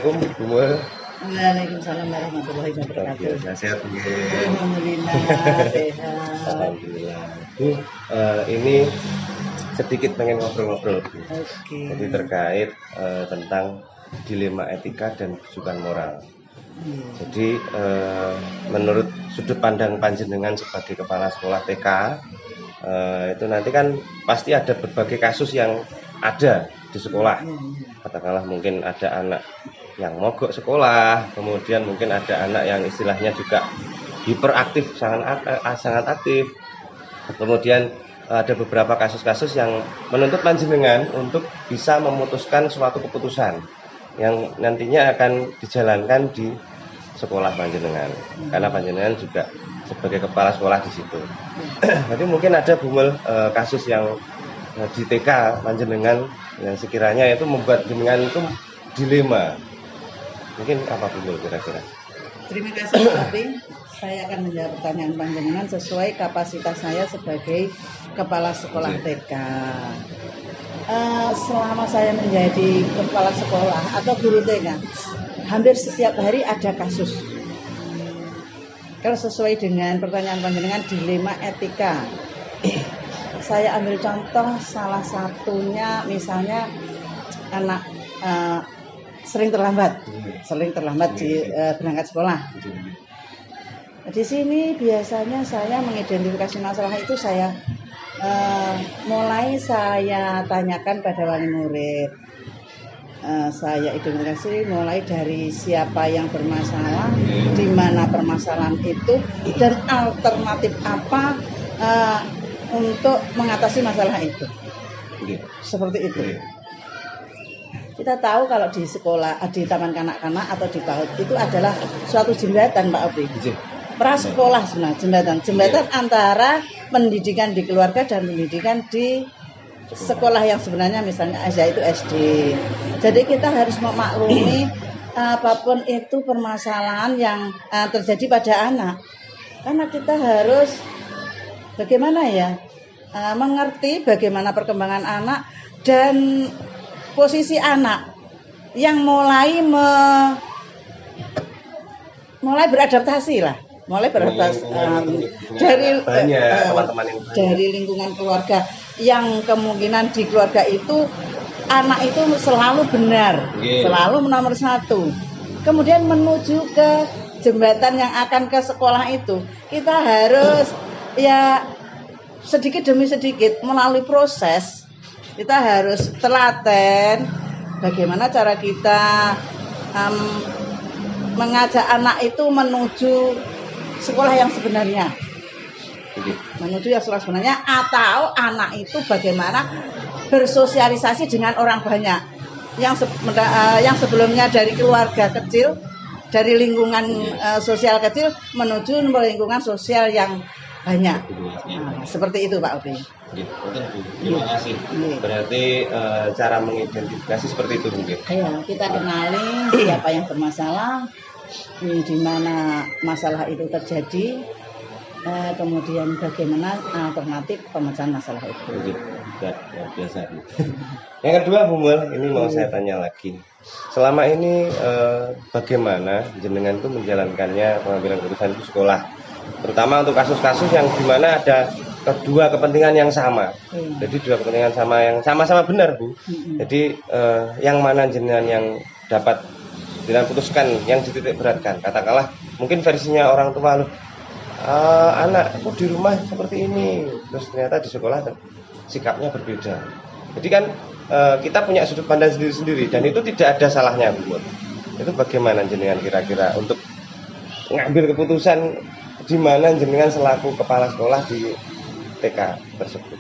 Assalamualaikum Bu Mul. Waalaikumsalam warahmatullahi wabarakatuh. Sehat Bu. Alhamdulillah sehat. Alhamdulillah. Bu, ini sedikit pengen ngobrol-ngobrol Bu. Oke. Jadi terkait tentang dilema etika dan rujukan moral. Jadi menurut sudut pandang panjenengan sebagai kepala sekolah TK, itu nanti kan pasti ada berbagai kasus yang ada di sekolah. Katakanlah mungkin ada anak yang mogok sekolah, kemudian mungkin ada anak yang istilahnya juga hiperaktif, sangat aktif. Kemudian ada beberapa kasus-kasus yang menuntut panjenengan untuk bisa memutuskan suatu keputusan yang nantinya akan dijalankan di sekolah panjenengan, karena panjenengan juga sebagai kepala sekolah di situ. Jadi mungkin ada Bumel kasus yang di TK panjenengan yang sekiranya itu membuat jenengan itu dilema. Mungkin apa Bumel kira-kira? Terima kasih Pak Abi. Saya akan menjawab pertanyaan panjenengan sesuai kapasitas saya sebagai kepala sekolah TK. Selama saya menjadi kepala sekolah atau guru TK, hampir setiap hari ada kasus. Kalau sesuai dengan pertanyaan panjenengan dilema etika, saya ambil contoh salah satunya misalnya anak sering terlambat berangkat sekolah. Di sini biasanya saya mengidentifikasi masalah itu mulai saya tanyakan pada wali murid. Saya identifikasi mulai dari siapa yang bermasalah, di mana permasalahan itu, dan alternatif apa untuk mengatasi masalah itu. Seperti itu. Kita tahu kalau di sekolah, di taman kanak-kanak atau di PAUD itu adalah suatu jembatan Pak Obi. Prasekolah sebenarnya, jembatan antara pendidikan di keluarga dan pendidikan di sekolah yang sebenarnya misalnya yaitu SD. Jadi kita harus memaklumi apapun itu permasalahan yang terjadi pada anak. Karena kita harus bagaimana ya mengerti bagaimana perkembangan anak dan posisi anak yang mulai beradaptasi lah. Mulai beradaptasi dari lingkungan keluarga yang kemungkinan di keluarga itu anak itu selalu benar, selalu nomor satu. Kemudian menuju ke jembatan yang akan ke sekolah itu, kita harus ya sedikit demi sedikit melalui proses. Kita harus telaten bagaimana cara kita mengajak anak itu menuju sekolah yang sebenarnya, atau anak itu bagaimana bersosialisasi dengan orang banyak yang sebelumnya dari keluarga kecil, dari lingkungan sosial kecil menuju lingkungan sosial yang banyak. Seperti itu Pak Obi. Terima kasih. Berarti cara mengidentifikasi seperti itu mungkin. Ayo kita kenali siapa yang bermasalah, di mana masalah itu terjadi, kemudian bagaimana alternatif pemecahan masalah itu. Biasa. Yang kedua Bu Mul, ini mau saya tanya lagi. Selama ini bagaimana jenengan itu menjalankannya pengambilan keputusan di sekolah, terutama untuk kasus-kasus yang dimana ada kedua kepentingan yang sama. Jadi dua kepentingan sama yang sama-sama benar Bu. Jadi yang mana jenengan yang dapat jenengan putuskan, yang dititik beratkan. Katakanlah mungkin versinya orang tua, anakku di rumah seperti ini, terus ternyata di sekolah sikapnya berbeda. Jadi kan kita punya sudut pandang sendiri-sendiri dan itu tidak ada salahnya Bu. Itu bagaimana jenengan kira-kira untuk ngambil keputusan di mana jenengan selaku kepala sekolah di TK tersebut?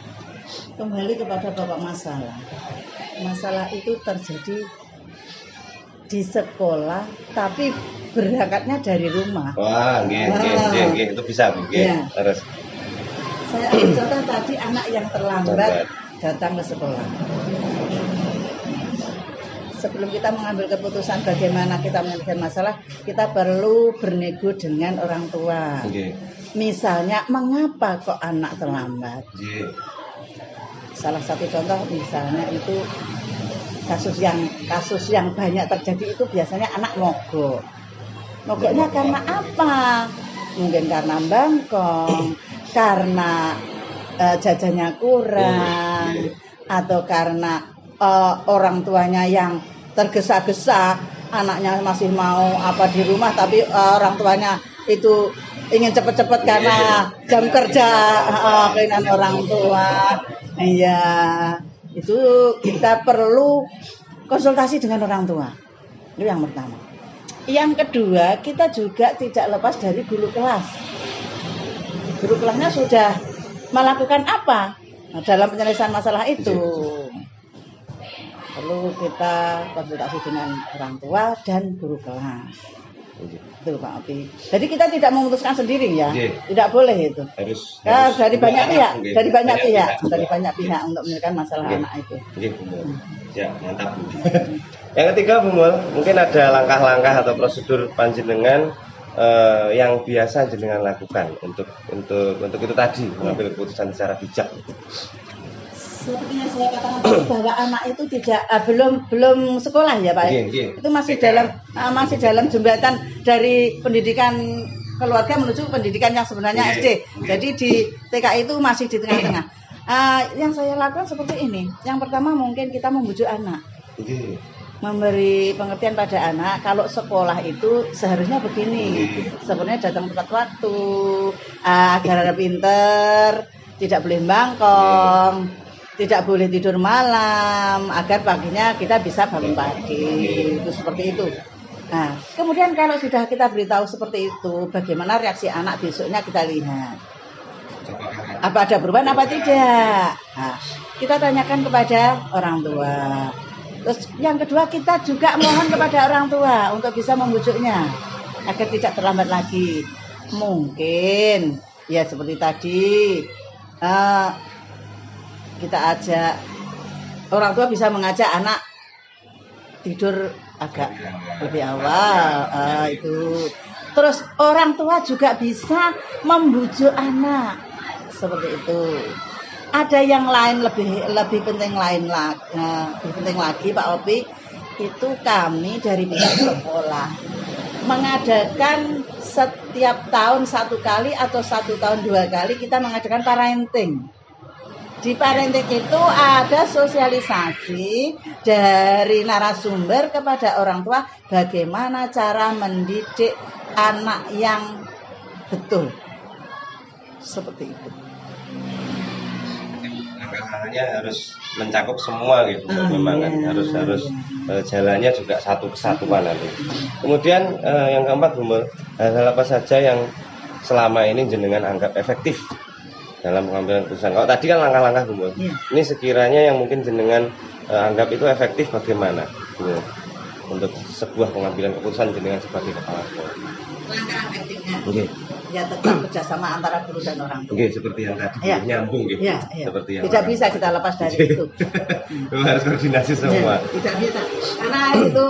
Kembali kepada bapak masalah. Masalah itu terjadi di sekolah, tapi berangkatnya dari rumah. Wah, itu bisa Bu. Terus saya ambil contoh tadi anak yang terlambat datang ke sekolah. Sebelum kita mengambil keputusan bagaimana kita menyelesaikan masalah, kita perlu bernego dengan orang tua. Misalnya, mengapa kok anak terlambat? Salah satu contoh misalnya itu kasus yang banyak terjadi itu biasanya anak mogok. Mogoknya karena apa? Mungkin karena bangkong, karena jajannya kurang, atau karena orang tuanya yang tergesa-gesa, anaknya masih mau apa di rumah, tapi orang tuanya itu ingin cepet-cepet karena jam kerja, keinginan orang tua. Iya, itu kita perlu konsultasi dengan orang tua. Itu yang pertama. Yang kedua, kita juga tidak lepas dari guru kelas. Guru kelasnya sudah melakukan apa dalam penyelesaian masalah itu? Perlu kita konsultasi dengan orang tua dan guru kelas. Itu Pak Opi. Jadi kita tidak memutuskan sendiri ya. Tidak boleh itu. Harus dari banyak pihak, dari banyak pihak untuk menyelesaikan masalah anak itu. Ya, mantap. Yang ketiga, Bu Mul, mungkin ada langkah-langkah atau prosedur panjenengan yang biasa jenengan lakukan untuk itu tadi, mengambil keputusan secara bijak. Seperti yang saya katakan tadi, bahwa anak itu belum sekolah ya Pak. Itu masih dalam jembatan dari pendidikan keluarga menuju pendidikan yang sebenarnya SD. Jadi di TK itu masih di tengah-tengah. Yang saya lakukan seperti ini. Yang pertama mungkin kita membujuk anak. Memberi pengertian pada anak kalau sekolah itu seharusnya begini. Sebenarnya datang tepat waktu, agar pinter, tidak boleh bangkong, tidak boleh tidur malam, agar paginya kita bisa bangun pagi. Itu seperti itu. Nah, kemudian kalau sudah kita beritahu seperti itu, bagaimana reaksi anak besoknya kita lihat. Apa ada perubahan apa tidak? Nah, kita tanyakan kepada orang tua. Terus yang kedua, kita juga mohon kepada orang tua untuk bisa membujuknya agar tidak terlambat lagi. Mungkin ya seperti tadi, kita ajak orang tua bisa mengajak anak tidur agak lebih awal, itu. Terus orang tua juga bisa membujuk anak seperti itu. Ada yang lain lebih penting lagi Pak Opi, itu kami dari pihak sekolah mengadakan setiap tahun 1 kali atau 1 tahun 2 kali kita mengadakan parenting. Di parenting itu ada sosialisasi dari narasumber kepada orang tua bagaimana cara mendidik anak yang betul. Seperti itu. Langkah-langkahnya harus mencakup semua gitu, memang kan harus jalannya juga satu kesatuan nanti. Kemudian yang keempat, Bu Mul, hal apa saja yang selama ini jenengan anggap efektif dalam pengambilan keputusan? Kalau tadi kan langkah-langkah, Bu Mul. Ini sekiranya yang mungkin jenengan anggap itu efektif bagaimana, Bu Mul, untuk sebuah pengambilan keputusan jenengan sebagai kepala sekolah? Langkah efektifnya. Ya tetap kerjasama antara guru dan orang tua. Seperti yang tadi nyambung gitu. Seperti yang tidak bisa kita lepas dari itu. Harus koordinasi semua. Tidak bisa. Karena itu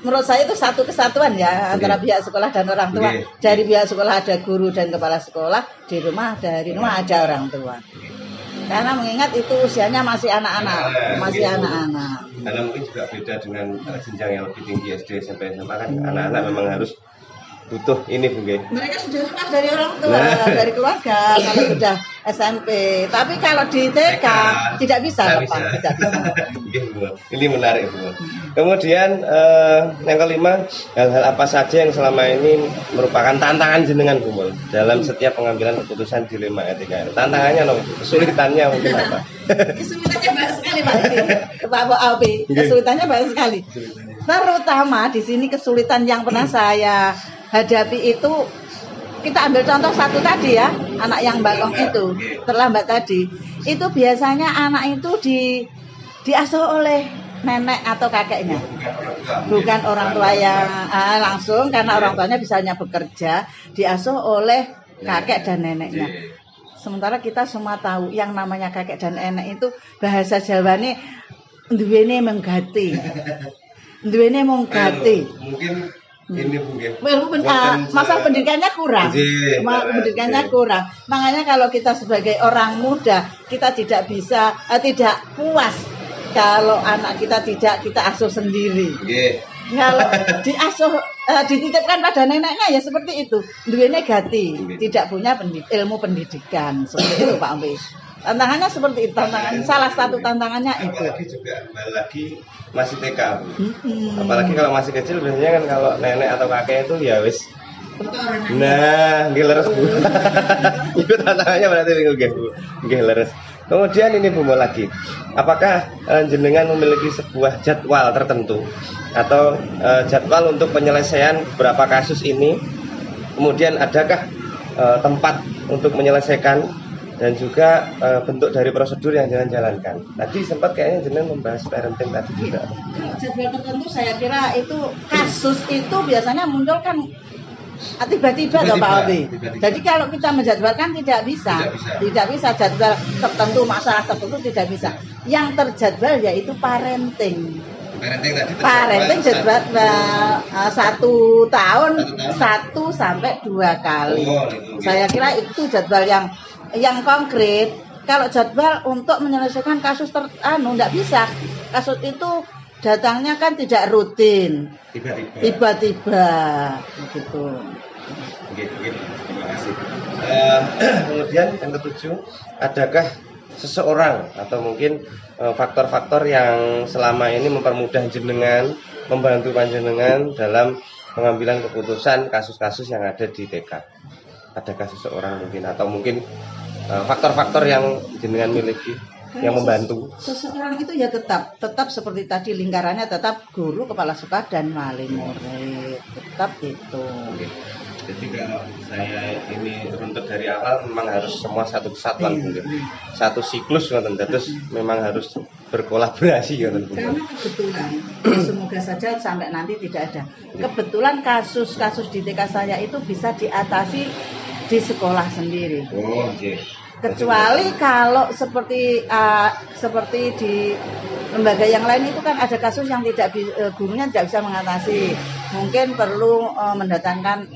menurut saya itu satu kesatuan ya antara pihak sekolah dan orang tua. Dari pihak sekolah ada guru dan kepala sekolah, di rumah ada orang tua. Karena mengingat itu usianya masih anak-anak, Karena mungkin juga beda dengan jenjang yang lebih tinggi SD, SMP, SMA kan anak-anak memang harus butuh ini, Bu. Mereka sudah lepas dari orang tua, dari keluarga kalau sudah SMP. Tapi kalau di TK tidak bisa lepas, tidak bisa. Ini menarik, Bu. Kemudian yang kelima, hal-hal apa saja yang selama ini merupakan tantangan jenengan, Bu, dalam setiap pengambilan keputusan dilema etika? Tantangannya kesulitannya mungkin apa? Kesulitannya banyak sekali, Pak Opi. Kesulitannya banyak sekali. Terutama di sini kesulitan yang pernah saya hadapi itu, kita ambil contoh satu tadi ya, anak yang bangkong itu terlambat tadi. Itu biasanya anak itu diasuh oleh nenek atau kakeknya, bukan orang tua yang langsung, karena orang tuanya bisanya bekerja, diasuh oleh kakek dan neneknya. Sementara kita semua tahu yang namanya kakek dan nenek itu bahasa Jawane duwene menggati. Mungkin ini mungkin masa pendidikannya kurang. Makanya kalau kita sebagai orang muda, kita tidak bisa tidak puas Kalau anak kita tidak, kita asuh sendiri. Nggih. Kalau dititipkan pada neneknya ya seperti itu. Duwene gati, tidak punya ilmu pendidikan. Seperti itu Pak Ombe. Tantangannya seperti itu, salah satu tantangannya itu. Apalagi juga lagi masih TK. Apalagi kalau masih kecil biasanya kan kalau nenek atau kakek itu ya wis. Nah, nggih leres Bu. Itu tantangannya berarti nggih leres. Kemudian ini Bu lagi. Apakah jenengan memiliki sebuah jadwal tertentu atau jadwal untuk penyelesaian beberapa kasus ini? Kemudian adakah tempat untuk menyelesaikan dan juga bentuk dari prosedur yang jangan jalankan. Tadi sempat kayaknya jenengan membahas parenting tadi juga. Kalau jadwal tertentu saya kira itu kasus itu biasanya muncul kan tiba-tiba Pak Obi. Jadi kalau kita menjadwalkan tidak bisa jadwal tertentu, masalah tertentu tidak bisa. Yang terjadwal yaitu parenting. Parenting jadwal 1 tahun 1 sampai 2 kali. Saya kira itu jadwal yang konkret. Kalau jadwal untuk menyelesaikan kasus enggak bisa. Kasus itu datangnya kan tidak rutin. Tiba-tiba begitu. Terima kasih. Kemudian yang ketujuh, adakah seseorang atau mungkin faktor-faktor yang selama ini mempermudah jenengan, membantu panjenengan dalam pengambilan keputusan kasus-kasus yang ada di TK? Adakah seseorang mungkin atau mungkin faktor-faktor yang jenengan miliki yang membantu? Seseorang itu ya tetap seperti tadi lingkarannya tetap guru, kepala sekolah dan wali murid, tetap itu. Jadi kalau saya ini runtut dari awal memang harus semua satu kesatuan mungkin. Satu siklus terus memang harus berkolaborasi Karena kebetulan semoga saja sampai nanti tidak ada. Kebetulan kasus-kasus di TK saya itu bisa diatasi di sekolah sendiri. Oh, okay. Kecuali kalau seperti di lembaga yang lain itu kan ada kasus yang gurunya tidak bisa mengatasi, mungkin perlu mendatangkan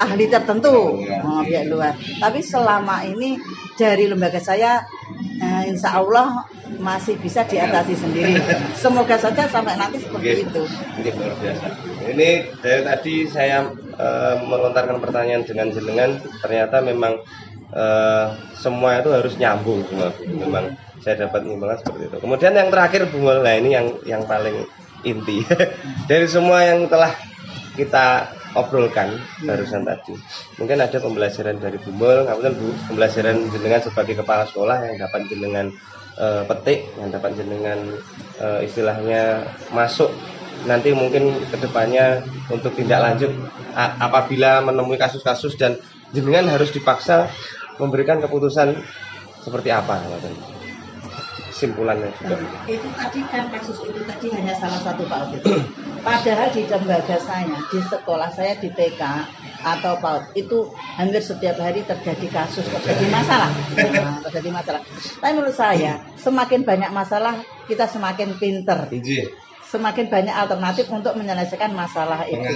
ahli tertentu pihak luar. Tapi selama ini dari lembaga saya insya Allah masih bisa diatasi sendiri. Semoga saja sampai nanti seperti itu. Ini luar biasa. Ini dari tadi saya melontarkan pertanyaan dengan jenengan, ternyata memang semua itu harus nyambung semua. Memang saya dapat menyimpulkan seperti itu. Kemudian yang terakhir Bu Mul, nah ini yang paling inti dari semua yang telah kita obrolkan barusan tadi. Mungkin ada pembelajaran dari Bu Mul, Bu, pembelajaran jenengan sebagai kepala sekolah yang dapat jenengan petik, yang dapat jenengan istilahnya masuk nanti mungkin kedepannya untuk tindak lanjut apabila menemui kasus-kasus dan jenengan harus dipaksa memberikan keputusan seperti apa, simpulannya juga. Itu tadi kan kasus itu tadi hanya salah satu Pak Audit. Padahal di lembaga saya, di sekolah saya di TK atau PAUD itu hampir setiap hari terjadi kasus, terjadi masalah. Tapi menurut saya semakin banyak masalah kita semakin pinter. Semakin banyak alternatif untuk menyelesaikan masalah itu.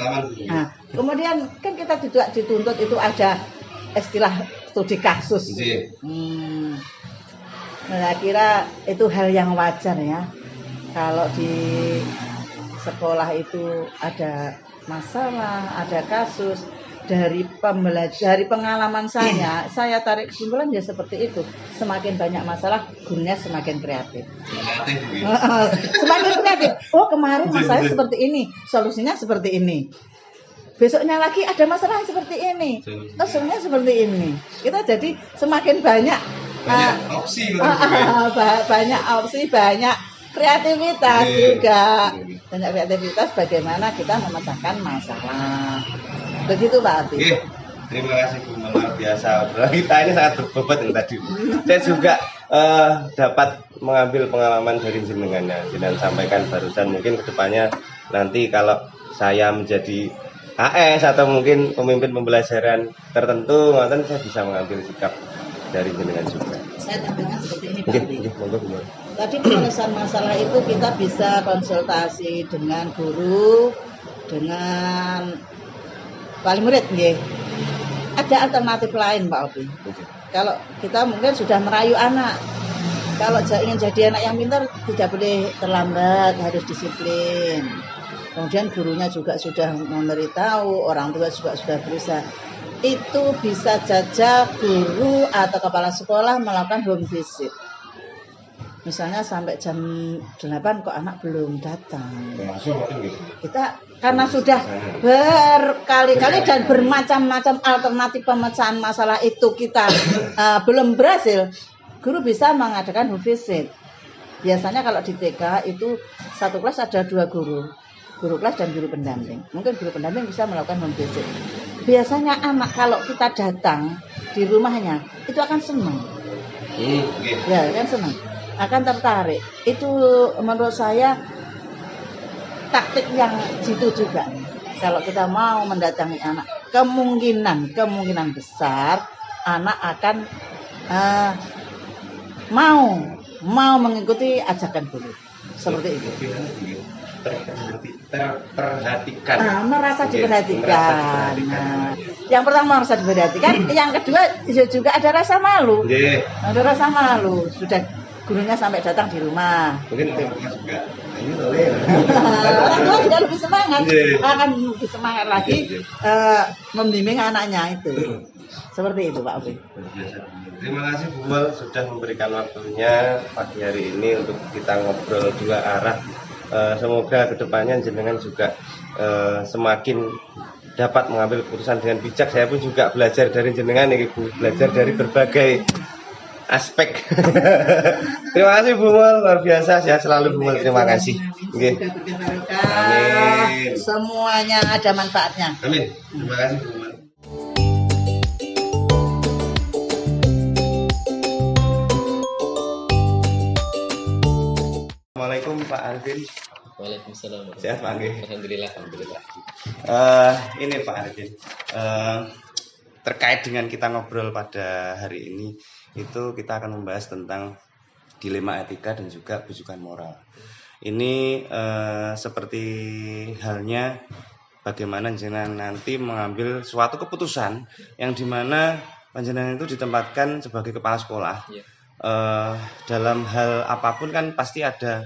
Nah, kemudian kan kita juga dituntut itu ada istilah studi kasus. Saya kira itu hal yang wajar ya. Kalau di sekolah itu ada masalah, ada kasus, dari pengalaman saya tarik kesimpulan ya seperti itu. Semakin banyak masalah, gurunya semakin kreatif. Semakin kreatif. Oh, kemarin masalahnya seperti ini, solusinya seperti ini. Besoknya lagi ada masalah seperti ini, solusinya seperti ini. Kita jadi semakin banyak opsi, banyak opsi, banyak kreativitas juga. Banyak kreativitas bagaimana kita memecahkan masalah. Begitu Pak Ati. Terima kasih Bu, luar biasa. Kita ini sangat berbobot yang tadi. Saya juga dapat mengambil pengalaman dari jenengan sampaikan barusan. Mungkin kedepannya nanti kalau saya menjadi AS atau mungkin pemimpin pembelajaran tertentu, nanti saya bisa mengambil sikap dari jenengan juga. Saya tambahkan seperti ini Pak Ati. Monggo. Tadi penyelesaian masalah itu kita bisa konsultasi dengan guru, dengan wali murid, nggih. Ada alternatif lain Pak Obi. Kalau kita mungkin sudah merayu anak, kalau ingin jadi anak yang pintar tidak boleh terlambat, harus disiplin. Kemudian gurunya juga sudah memberitahu, orang tua juga sudah berusaha. Itu bisa saja guru atau kepala sekolah melakukan home visit. Misalnya sampai jam 8 kok anak belum datang. Kita karena sudah berkali-kali dan bermacam-macam alternatif pemecahan masalah itu kita belum berhasil, guru bisa mengadakan home visit. Biasanya kalau di TK itu satu kelas ada 2 guru kelas dan guru pendamping. Mungkin guru pendamping bisa melakukan home visit. Biasanya anak kalau kita datang di rumahnya itu akan senang. Ya, kan senang. Akan tertarik. Itu menurut saya taktik yang jitu juga. Kalau kita mau mendatangi anak, kemungkinan besar anak akan mau mengikuti ajakan guru. Seperti itu. Terperhatikan. Merasa diperhatikan. Nah, yang pertama merasa diperhatikan, yang kedua juga ada rasa malu. Ada rasa malu. Sudah gurunya sampai datang di rumah. Mungkin orang tua juga. Orang tua juga lebih semangat, akan lebih semangat lagi membimbing anaknya itu. Seperti itu Pak Obi. Terima kasih Bu Mal sudah memberikan waktunya pagi hari ini untuk kita ngobrol 2 arah. Semoga kedepannya jenengan juga semakin dapat mengambil keputusan dengan bijak. Saya pun juga belajar dari jenengan nih Bu, belajar dari berbagai aspek. Terima kasih Bu Mal, luar biasa, sehat selalu Bu Mal. Terima kasih. Amin. Semuanya ada manfaatnya. Amin. Terima kasih Bu Mal. Assalamualaikum Pak Arifin. Waalaikumsalam. Sehat Pak Arifin. Alhamdulillah. Ini Pak Arifin, terkait dengan kita ngobrol pada hari ini, itu kita akan membahas tentang dilema etika dan juga bujukan moral. Ini seperti halnya bagaimana jenengan nanti mengambil suatu keputusan yang dimana panjenengan itu ditempatkan sebagai kepala sekolah. Dalam hal apapun kan pasti ada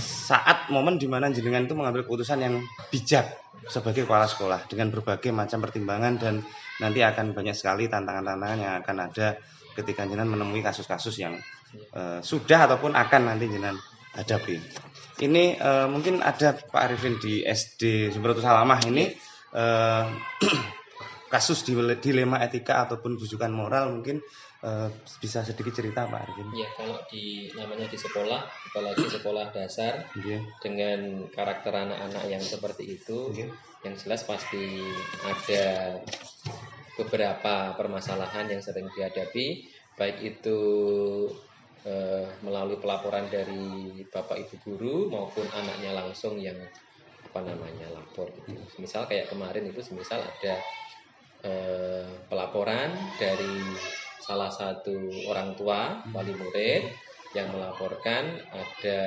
saat momen dimana jenengan itu mengambil keputusan yang bijak sebagai kepala sekolah dengan berbagai macam pertimbangan, dan nanti akan banyak sekali tantangan-tantangan yang akan ada ketika jenengan menemui kasus-kasus yang sudah ataupun akan nanti jenengan hadapi. Ini mungkin ada Pak Arifin di SD Sumberatu Salamah ini kasus dilema etika ataupun bujukan moral, mungkin bisa sedikit cerita Pak Arifin. Ya, kalau namanya di sekolah, apalagi sekolah dasar, dengan karakter anak-anak yang seperti itu, yang jelas pasti ada beberapa permasalahan yang sering dihadapi, baik itu melalui pelaporan dari Bapak Ibu guru maupun anaknya langsung yang lapor gitu. Misal kayak kemarin itu semisal ada pelaporan dari salah satu orang tua wali murid yang melaporkan ada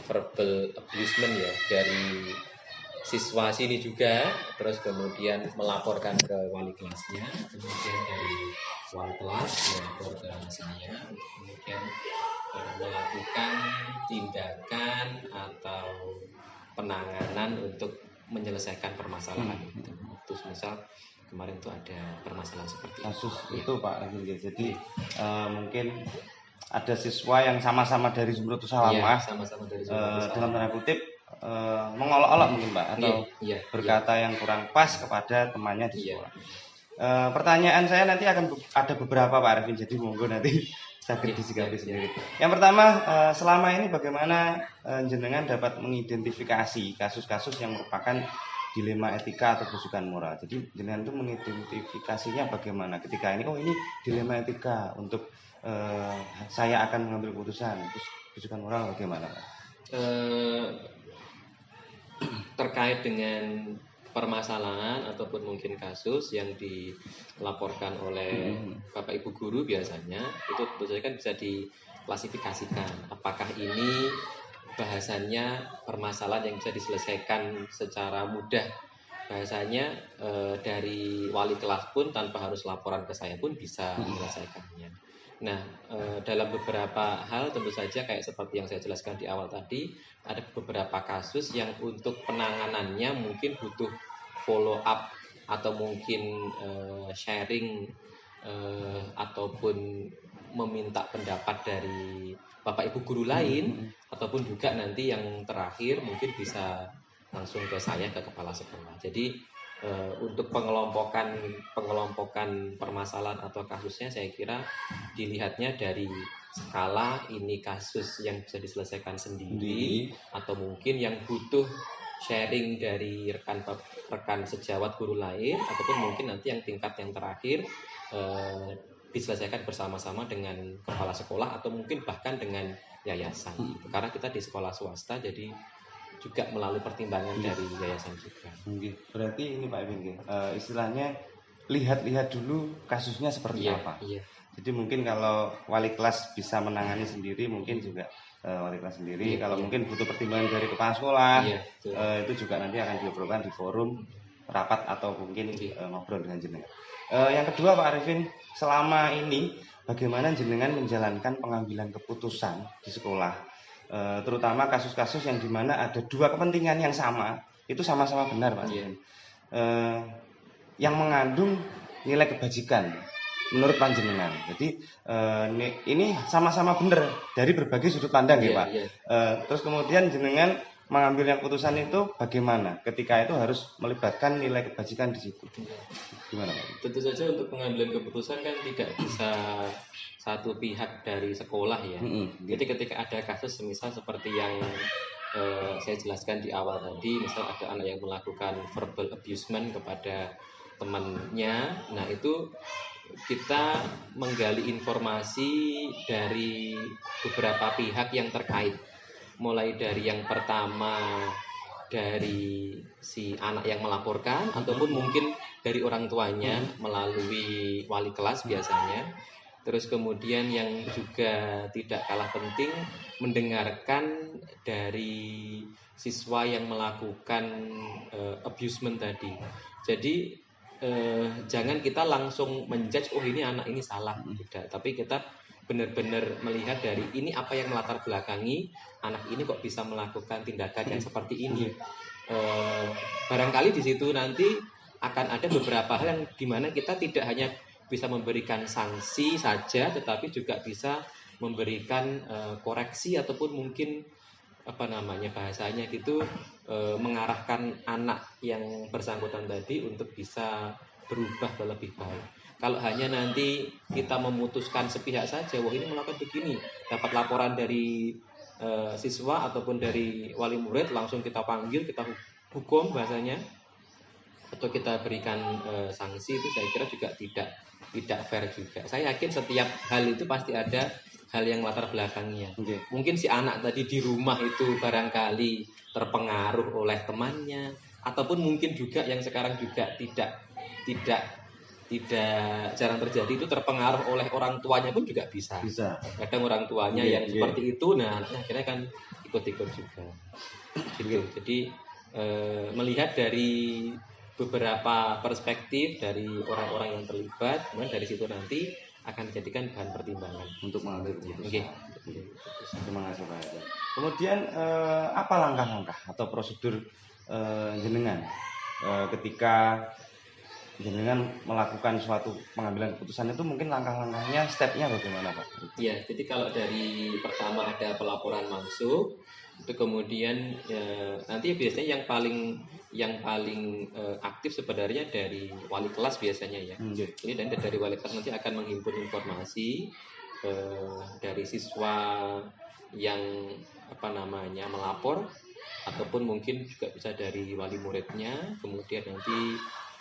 verbal abusement ya dari siswa sini juga, terus kemudian melaporkan ke wali kelasnya, kemudian dari wali kelas melapor ke saya, kemudian melakukan tindakan atau penanganan untuk menyelesaikan permasalahan itu. Terus misal kemarin tuh ada permasalahan seperti kasus itu Pak Arifin. Jadi mungkin ada siswa yang sama-sama dari Sumberatu Salamah, sama-sama dari Sumberatu Salamah, dalam tanda kutip mengolok-olok mungkin Pak, atau berkata yang kurang pas kepada temannya di sekolah. Pertanyaan saya nanti akan ada beberapa Pak Arifin, jadi monggo nanti sakit disikapi sendiri. Yang pertama, selama ini bagaimana jenengan dapat mengidentifikasi kasus-kasus yang merupakan dilema etika atau bujukan moral? Jadi jenengan itu mengidentifikasinya bagaimana ketika ini, oh ini dilema etika untuk saya akan mengambil keputusan, terus bujukan moral bagaimana Pak? Terkait dengan permasalahan ataupun mungkin kasus yang dilaporkan oleh Bapak Ibu guru, biasanya itu tentu saja kan bisa diklasifikasikan apakah ini bahasanya permasalahan yang bisa diselesaikan secara mudah. Bahasanya dari wali kelas pun tanpa harus laporan ke saya pun bisa menyelesaikannya. Nah, dalam beberapa hal tentu saja kayak seperti yang saya jelaskan di awal tadi, ada beberapa kasus yang untuk penanganannya mungkin butuh follow up atau mungkin sharing ataupun meminta pendapat dari Bapak Ibu guru lain, ataupun juga nanti yang terakhir mungkin bisa langsung ke saya, ke kepala sekolah. Jadi untuk pengelompokan permasalahan atau kasusnya saya kira dilihatnya dari skala ini kasus yang bisa diselesaikan sendiri atau mungkin yang butuh sharing dari rekan sejawat guru lain, ataupun mungkin nanti yang tingkat yang terakhir diselesaikan bersama-sama dengan kepala sekolah atau mungkin bahkan dengan yayasan. Karena kita di sekolah swasta, jadi juga melalui pertimbangan dari yayasan juga. Berarti ini Pak Evin, istilahnya lihat-lihat dulu kasusnya seperti apa. Iya. Jadi mungkin kalau wali kelas bisa menangani sendiri, mungkin juga wali kelas sendiri. Kalau mungkin butuh pertimbangan dari kepala sekolah, itu juga nanti akan diobrolkan di forum rapat atau mungkin ngobrol dengan jenengan. Yang kedua Pak Arifin, selama ini bagaimana jenengan menjalankan pengambilan keputusan di sekolah, terutama kasus-kasus yang dimana ada dua kepentingan yang sama, itu sama-sama benar Pak Arifin, yang mengandung nilai kebajikan menurut panjenengan. Jadi ini sama-sama benar dari berbagai sudut pandang ya Pak. Terus kemudian jenengan mengambil keputusan itu bagaimana? Ketika itu harus melibatkan nilai kebajikan di situ. Gimana Pak? Tentu saja untuk pengambilan keputusan kan tidak bisa satu pihak dari sekolah ya. Jadi ketika ada kasus misal seperti yang saya jelaskan di awal tadi, misal ada anak yang melakukan verbal abusement kepada temannya, nah itu kita menggali informasi dari beberapa pihak yang terkait, mulai dari yang pertama dari si anak yang melaporkan, ataupun mungkin dari orang tuanya melalui wali kelas biasanya. Terus kemudian yang juga tidak kalah penting, mendengarkan dari siswa yang melakukan abusement tadi. Jadi jangan kita langsung menjudge, oh ini anak ini salah, tidak. Tapi kita benar-benar melihat dari ini apa yang melatar belakangi anak ini kok bisa melakukan tindakan yang seperti ini. Barangkali di situ nanti akan ada beberapa hal yang dimana kita tidak hanya bisa memberikan sanksi saja, tetapi juga bisa memberikan koreksi ataupun mungkin bahasanya gitu, mengarahkan anak yang bersangkutan tadi untuk bisa berubah ke lebih baik. Kalau hanya nanti kita memutuskan sepihak saja, wah ini melakukan begini, dapat laporan dari siswa ataupun dari wali murid, langsung kita panggil, kita hukum bahasanya, atau kita berikan sanksi, itu saya kira juga tidak fair juga. Saya yakin setiap hal itu pasti ada hal yang latar belakangnya. Mungkin si anak tadi di rumah itu barangkali terpengaruh oleh temannya, ataupun mungkin juga yang sekarang juga tidak jarang terjadi, itu terpengaruh oleh orang tuanya pun juga bisa. Kadang orang tuanya yang seperti itu, nah akhirnya kan ikut-ikut juga. Gitu. Jadi melihat dari beberapa perspektif dari orang-orang yang terlibat, kemudian dari situ nanti akan dijadikan bahan pertimbangan untuk mengambil keputusan. Terima kasih Pak. Kemudian apa langkah-langkah atau prosedur jenengan ketika jenengan melakukan suatu pengambilan keputusan itu, mungkin langkah-langkahnya, stepnya bagaimana Pak? Ya, jadi kalau dari pertama ada pelaporan masuk, itu kemudian nanti biasanya yang paling aktif sebenarnya dari wali kelas biasanya ya. Jadi dari wali kelas nanti akan menghimpun informasi dari siswa yang melapor, ataupun mungkin juga bisa dari wali muridnya, kemudian nanti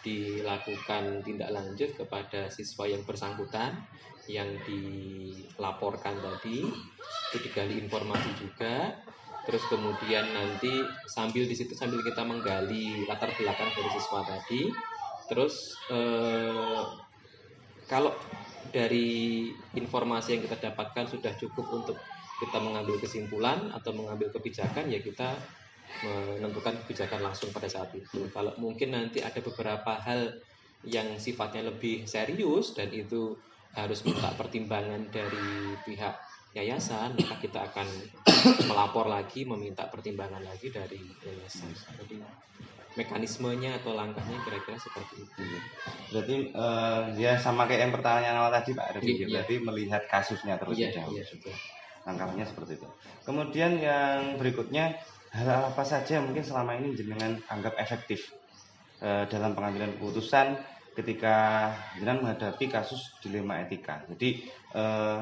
dilakukan tindak lanjut kepada siswa yang bersangkutan yang dilaporkan tadi, itu digali informasi juga. Terus kemudian nanti sambil kita menggali latar belakang dari siswa tadi, terus kalau dari informasi yang kita dapatkan sudah cukup untuk kita mengambil kesimpulan atau mengambil kebijakan, ya kita menentukan kebijakan langsung pada saat itu. Kalau mungkin nanti ada beberapa hal yang sifatnya lebih serius dan itu harus minta pertimbangan dari pihak yayasan, maka kita akan melapor lagi, meminta pertimbangan lagi dari yayasan. Jadi mekanismenya atau langkahnya kira-kira seperti itu. Berarti ya sama kayak yang pertanyaan awal tadi Pak Ardi, Iya. berarti melihat kasusnya terlebih Iya, dahulu. iya, betul. Langkahnya seperti itu. Kemudian yang berikutnya, hal apa saja yang mungkin selama ini jenengan anggap efektif dalam pengambilan keputusan ketika jenengan menghadapi kasus dilema etika. Jadi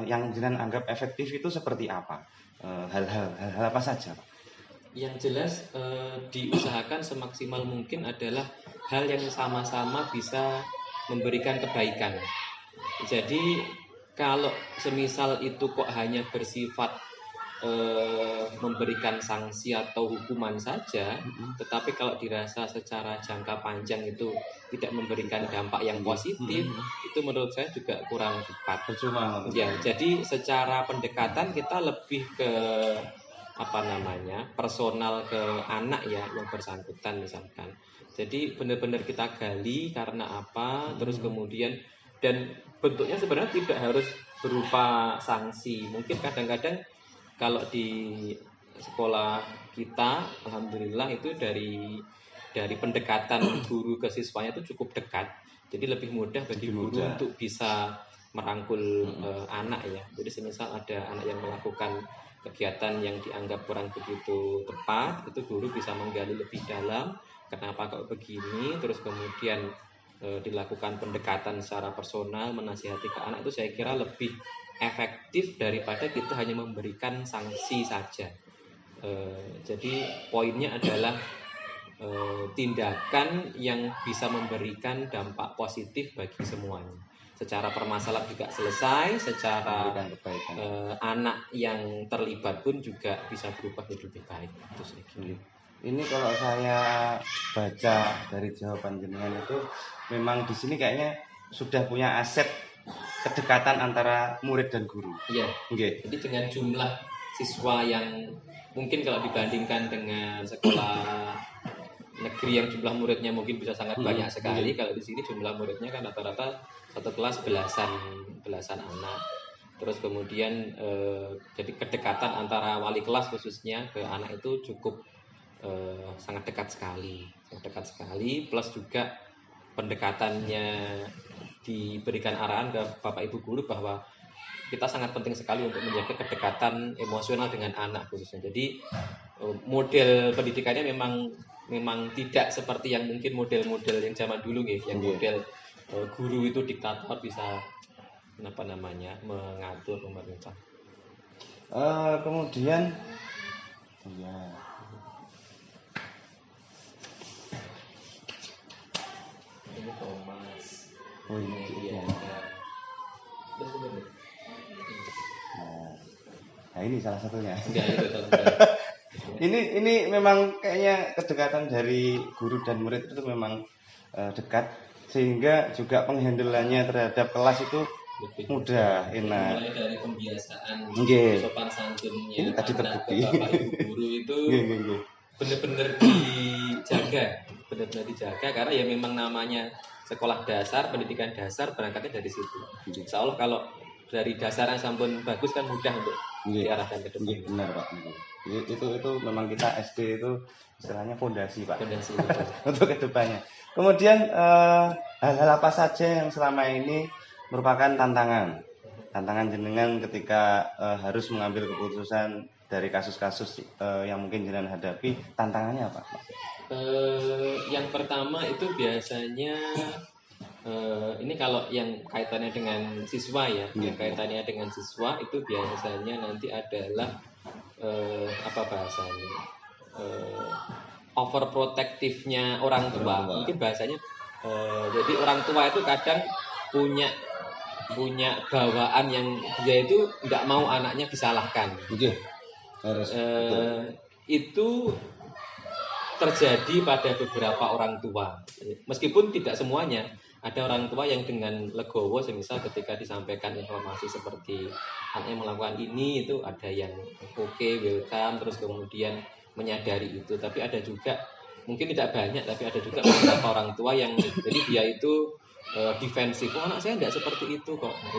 yang jenengan anggap efektif itu seperti apa? Hal-hal apa saja, Pak? Yang jelas diusahakan semaksimal mungkin adalah hal yang sama-sama bisa memberikan kebaikan. Jadi kalau semisal itu kok hanya bersifat memberikan sanksi atau hukuman saja, tetapi kalau dirasa secara jangka panjang itu tidak memberikan dampak yang positif, itu menurut saya juga kurang tepat. Percuma. Ya, jadi secara pendekatan kita lebih ke personal ke anak ya yang bersangkutan misalkan. Jadi benar-benar kita gali karena apa, terus kemudian dan bentuknya sebenarnya tidak harus berupa sanksi. Mungkin kadang-kadang kalau di sekolah kita, alhamdulillah itu dari pendekatan guru ke siswanya itu cukup dekat. Jadi lebih mudah bagi guru untuk bisa merangkul anak ya. Jadi semisal ada anak yang melakukan kegiatan yang dianggap kurang begitu tepat, itu guru bisa menggali lebih dalam kenapa kok begini, terus kemudian dilakukan pendekatan secara personal, menasihati ke anak, itu saya kira lebih efektif daripada kita hanya memberikan sanksi saja. Jadi poinnya adalah tindakan yang bisa memberikan dampak positif bagi semuanya. Secara permasalahan juga selesai, secara anak yang terlibat pun juga bisa berubah jadi lebih baik. Itu saya kira. Ini kalau saya baca dari jawaban jenengan itu memang di sini kayaknya sudah punya aset kedekatan antara murid dan guru. Iya. Okay. Jadi dengan jumlah siswa yang mungkin kalau dibandingkan dengan sekolah negeri yang jumlah muridnya mungkin bisa sangat banyak sekali. Kalau di sini jumlah muridnya kan rata-rata satu kelas belasan anak. Terus kemudian jadi kedekatan antara wali kelas khususnya ke anak itu cukup sangat dekat sekali. Plus juga pendekatannya diberikan arahan ke Bapak Ibu guru bahwa kita sangat penting sekali untuk menjaga kedekatan emosional dengan anak khususnya. Jadi model pendidikannya memang tidak seperti yang mungkin model-model yang zaman dulu gitu, yang model guru itu diktator bisa mengatur pemerintah. Kemudian ya. Ini Thomas. Oh ini iya. Nah ini salah satunya. Enggak, ini memang kayaknya kedekatan dari guru dan murid itu memang dekat, sehingga juga penghandelannya terhadap kelas itu mudah, enak. Mulai dari pembiasaan sopan santunnya ini tadi terbukti. Bapak Ibu guru itu benar-benar dijaga karena ya memang namanya sekolah dasar, pendidikan dasar berangkatnya dari situ. Insya Allah kalau dari dasarnya sampun bagus kan mudah untuk diarahkan ke depan. Benar Pak. Itu memang kita SD itu istilahnya fondasi Pak. Fondasi untuk kedepannya. Kemudian hal-hal apa saja yang selama ini merupakan tantangan jenengan ketika harus mengambil keputusan dari kasus-kasus yang mungkin jenengan hadapi, tantangannya apa Pak? Yang pertama itu biasanya ini kalau yang kaitannya dengan siswa ya, yang kaitannya dengan siswa itu biasanya nanti adalah overprotectivenya orang tua. Mungkin bahasanya jadi orang tua itu kadang punya bawaan yang dia itu nggak mau anaknya disalahkan. Itu terjadi pada beberapa orang tua, meskipun tidak semuanya. Ada orang tua yang dengan legowo, semisal ketika disampaikan informasi seperti anaknya melakukan ini, itu ada yang oke, welcome, terus kemudian menyadari itu. Tapi ada juga, mungkin tidak banyak, tapi ada juga beberapa orang tua yang jadi dia itu defensif. Oh, anak saya nggak seperti itu kok. Nah,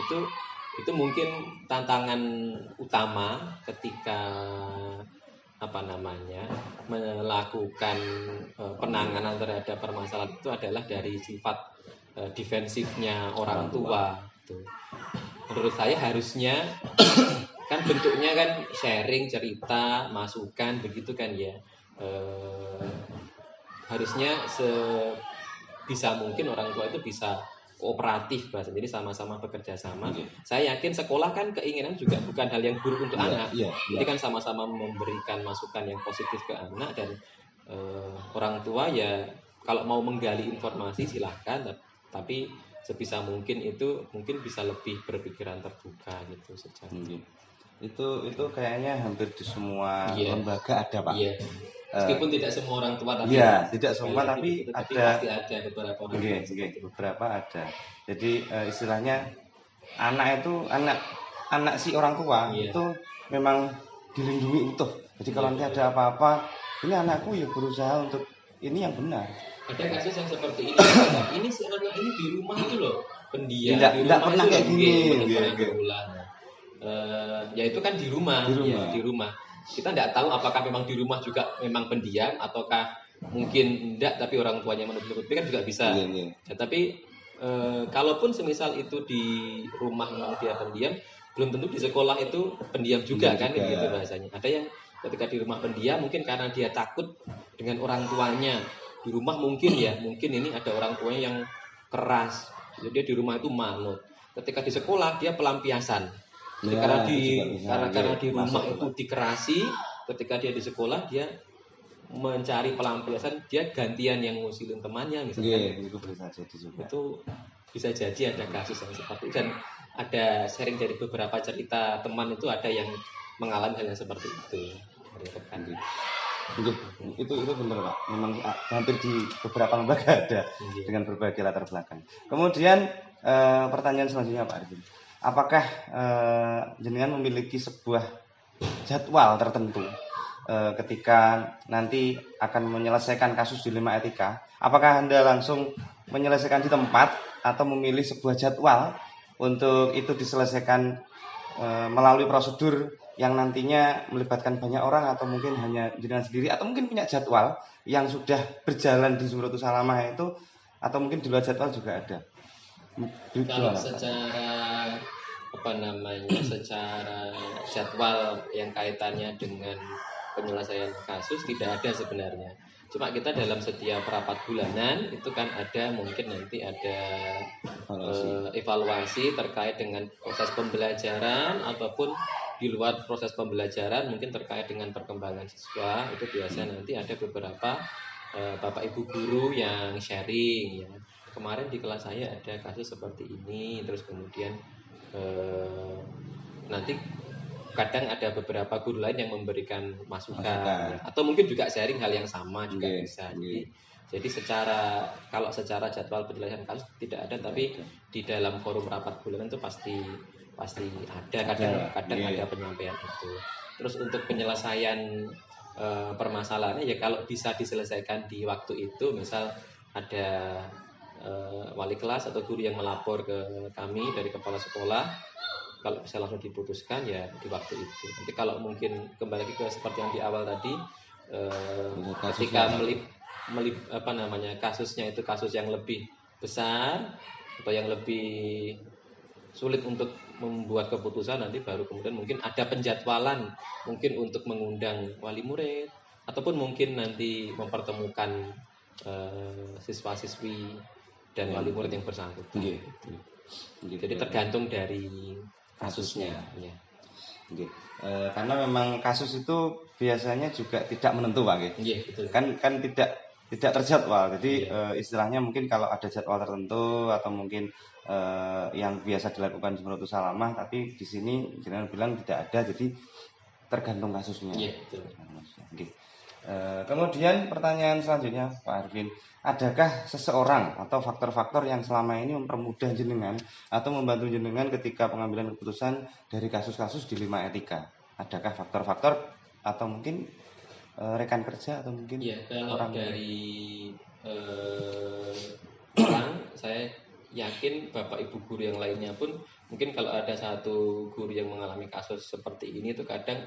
itu mungkin tantangan utama ketika apa namanya melakukan penanganan terhadap permasalahan itu adalah dari sifat defensifnya orang tua. Gitu. Menurut saya harusnya kan bentuknya kan sharing cerita masukan begitu kan ya. Harusnya sebisa mungkin orang tua itu bisa kooperatif bahasa, jadi sama-sama bekerja sama. Saya yakin sekolah kan keinginan juga bukan hal yang buruk untuk anak. Jadi kan sama-sama memberikan masukan yang positif ke anak, dan orang tua ya kalau mau menggali informasi silahkan, tapi sebisa mungkin itu mungkin bisa lebih berpikiran terbuka gitu secara. Itu kayaknya hampir di semua lembaga ada, Pak. Iya. Meskipun tidak semua orang tua, tapi tidak semua, tapi ada. Pasti ada beberapa orang tua. Beberapa ada. Jadi istilahnya anak itu anak si orang tua itu memang dilindungi utuh. Jadi kalau nanti ada apa-apa, ini anakku ya berusaha untuk ini yang benar. Ada kasus yang seperti ini. Ini si anak ini di rumah itu loh pendiam. Tidak pernah kayak gini. Ya itu kan di rumah. Di rumah. Kita tidak tahu apakah memang di rumah juga memang pendiam ataukah mungkin tidak, tapi orang tuanya menutup-nutupi kan juga bisa. Ya, tapi kalaupun semisal itu di rumah memang dia pendiam, belum tentu di sekolah itu pendiam juga kan gitu bahasanya. Ada yang ketika di rumah pendiam mungkin karena dia takut dengan orang tuanya. Di rumah mungkin ini ada orang tuanya yang keras. Jadi dia di rumah itu manut. Ketika di sekolah dia pelampiasan. Karena di rumah itu dikerasi, ketika dia di sekolah dia mencari pelampiasan, dia gantian yang ngusilin temannya misalnya. Itu bisa jadi juga. Itu bisa jadi ada kasus yang seperti itu, dan ada sharing dari beberapa cerita teman itu ada yang mengalami hal yang seperti itu. Itu benar, Pak. Memang hampir di beberapa lembaga ada dengan berbagai latar belakang. Kemudian pertanyaan selanjutnya, Pak Arifin. Apakah jenengan memiliki sebuah jadwal tertentu ketika nanti akan menyelesaikan kasus dilema etika? Apakah Anda langsung menyelesaikan di tempat atau memilih sebuah jadwal untuk itu diselesaikan melalui prosedur yang nantinya melibatkan banyak orang, atau mungkin hanya jenengan sendiri, atau mungkin punya jadwal yang sudah berjalan di Zumratul Salamah itu, atau mungkin di luar jadwal juga ada? Kalau secara secara jadwal yang kaitannya dengan penyelesaian kasus tidak ada sebenarnya. Cuma kita dalam setiap rapat bulanan itu kan ada, mungkin nanti ada evaluasi terkait dengan proses pembelajaran ataupun di luar proses pembelajaran, mungkin terkait dengan perkembangan siswa. Itu biasa nanti ada beberapa Bapak Ibu guru yang sharing ya. Kemarin di kelas saya ada kasus seperti ini, terus kemudian nanti kadang ada beberapa guru lain yang memberikan masukan. Atau mungkin juga sharing hal yang sama juga bisa. Jadi kalau secara jadwal penjelasan kasus tidak ada, tapi di dalam forum rapat bulanan itu pasti ada, kadang ada penyampaian itu. Terus untuk penyelesaian permasalahannya ya kalau bisa diselesaikan di waktu itu, misal ada wali kelas atau guru yang melapor ke kami dari kepala sekolah, kalau bisa langsung diputuskan ya di waktu itu. Nanti kalau mungkin kembali lagi ke seperti yang di awal tadi, ketika kasusnya itu kasus yang lebih besar atau yang lebih sulit untuk membuat keputusan, nanti baru kemudian mungkin ada penjadwalan mungkin untuk mengundang wali murid, ataupun mungkin nanti mempertemukan siswa-siswi dan wali murid yang bersangkutan. Jadi tergantung dari kasusnya. Karena memang kasus itu biasanya juga tidak menentu, Pak. Betul. Kan tidak terjadwal. Jadi istilahnya mungkin kalau ada jadwal tertentu atau mungkin yang biasa dilakukan di Zumratul Salamah, tapi di sini jangan bilang tidak ada. Jadi tergantung kasusnya. Betul. Kemudian pertanyaan selanjutnya, Pak Arifin, adakah seseorang atau faktor-faktor yang selama ini mempermudah jenengan atau membantu jenengan ketika pengambilan keputusan dari kasus-kasus dilema etika? Adakah faktor-faktor atau mungkin rekan kerja atau mungkin kalau orang dari orang, saya yakin Bapak Ibu guru yang lainnya pun mungkin kalau ada satu guru yang mengalami kasus seperti ini itu kadang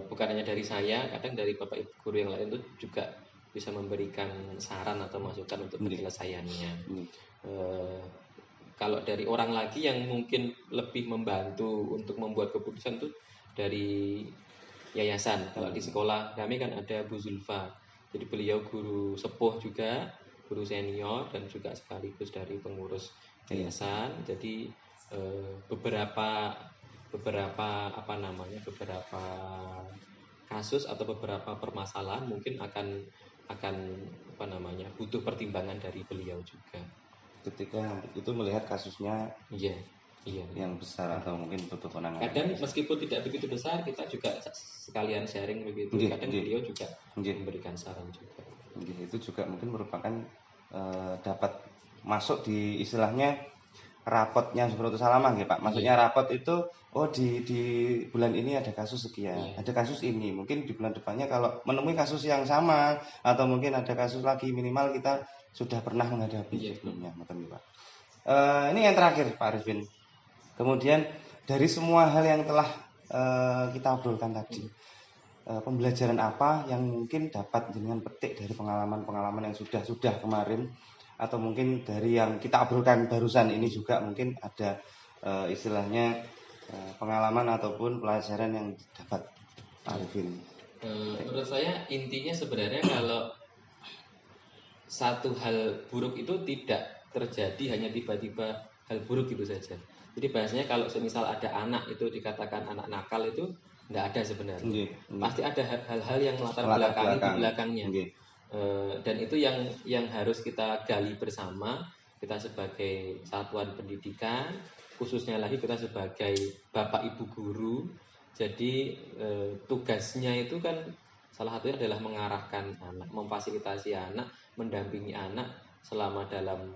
bukan hanya dari saya, kadang dari Bapak Ibu guru yang lain itu juga bisa memberikan saran atau masukan untuk penyelesaiannya. Kalau dari orang lagi yang mungkin lebih membantu untuk membuat keputusan itu dari yayasan. Kalau di sekolah kami kan ada Bu Zulfa, jadi beliau guru sepuh juga, guru senior dan juga sekaligus dari pengurus yayasan. Jadi beberapa kasus atau beberapa permasalahan mungkin akan butuh pertimbangan dari beliau juga. Ketika itu melihat kasusnya Iya. yang besar atau mungkin butuh penanganan. Kadang meskipun tidak begitu besar, kita juga sekalian sharing begitu. Kadang beliau juga memberikan saran juga. Itu juga mungkin merupakan dapat masuk di istilahnya rapotnya Jumrotus Salamah ya Pak. Maksudnya rapot itu di bulan ini ada kasus sekian, ada kasus ini. Mungkin di bulan depannya kalau menemui kasus yang sama atau mungkin ada kasus lagi, minimal kita sudah pernah menghadapi sebelumnya, Pak. Ini yang terakhir Pak Arifin. Kemudian dari semua hal yang telah kita obrolkan tadi, pembelajaran apa yang mungkin dapat dengan petik dari pengalaman-pengalaman yang sudah kemarin, atau mungkin dari yang kita obrolkan barusan ini juga mungkin ada istilahnya pengalaman ataupun pelajaran yang dapat Pak Arifin. Menurut saya intinya sebenarnya kalau satu hal buruk itu tidak terjadi hanya tiba-tiba hal buruk gitu saja. Jadi bahasanya kalau semisal ada anak itu dikatakan anak nakal itu nggak ada sebenarnya. Pasti ada hal-hal yang latar belakangi di belakangnya. Dan itu yang harus kita gali bersama, kita sebagai satuan pendidikan, khususnya lagi kita sebagai Bapak Ibu guru. Jadi tugasnya itu kan salah satunya adalah mengarahkan anak, memfasilitasi anak, mendampingi anak selama dalam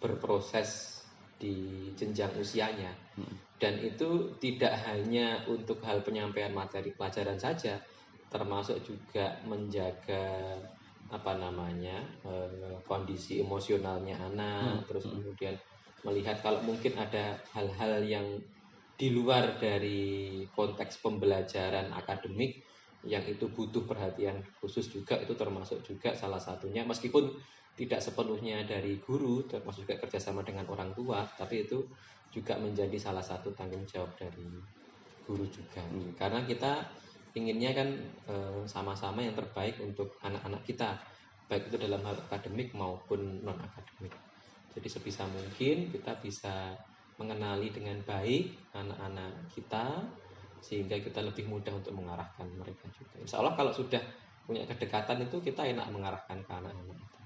berproses di jenjang usianya. Dan itu tidak hanya untuk hal penyampaian materi pelajaran saja, termasuk juga menjaga kondisi emosionalnya anak, terus kemudian melihat kalau mungkin ada hal-hal yang di luar dari konteks pembelajaran akademik yang itu butuh perhatian khusus juga, itu termasuk juga salah satunya, meskipun tidak sepenuhnya dari guru, termasuk juga kerjasama dengan orang tua, tapi itu juga menjadi salah satu tanggung jawab dari guru juga. Karena kita inginnya kan sama-sama yang terbaik untuk anak-anak kita, baik itu dalam hal akademik maupun non akademik. Jadi sebisa mungkin kita bisa mengenali dengan baik anak-anak kita, sehingga kita lebih mudah untuk mengarahkan mereka juga. Insya Allah kalau sudah punya kedekatan itu kita enak mengarahkan ke anak-anak itu.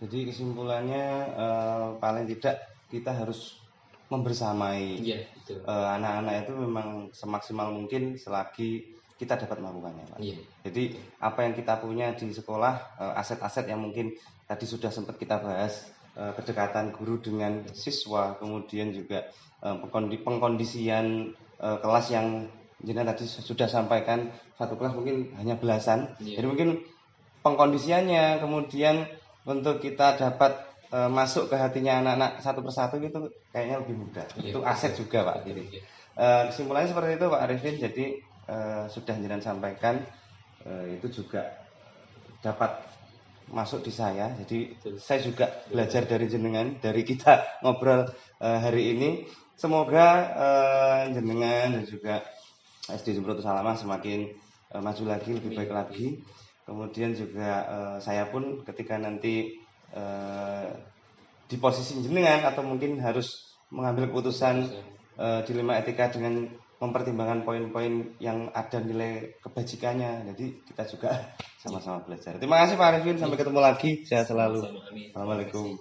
Jadi kesimpulannya paling tidak kita harus membersamai anak-anak itu memang semaksimal mungkin selagi kita dapat melakukannya, Pak. Jadi apa yang kita punya di sekolah, aset-aset yang mungkin tadi sudah sempat kita bahas, kedekatan guru dengan siswa, kemudian juga pengkondisian kelas yang jenengan tadi sudah sampaikan, satu kelas mungkin hanya belasan. Jadi mungkin pengkondisiannya, kemudian untuk kita dapat masuk ke hatinya anak-anak satu persatu gitu kayaknya lebih mudah. Itu aset juga Pak. Jadi kesimpulannya seperti itu Pak Arifin. Jadi sudah jenengan sampaikan itu juga dapat masuk di saya. Jadi saya juga belajar dari jenengan, dari kita ngobrol hari ini. Semoga jenengan dan juga SD Jumrotus Salamah semakin maju lagi, lebih baik lagi. Kemudian juga saya pun ketika nanti di posisi jenengan atau mungkin harus mengambil keputusan dilema etika dengan mempertimbangkan poin-poin yang ada nilai kebajikannya. Jadi kita juga sama-sama belajar. Terima kasih Pak Arifin, sampai ketemu lagi. Sehat selalu. Assalamualaikum.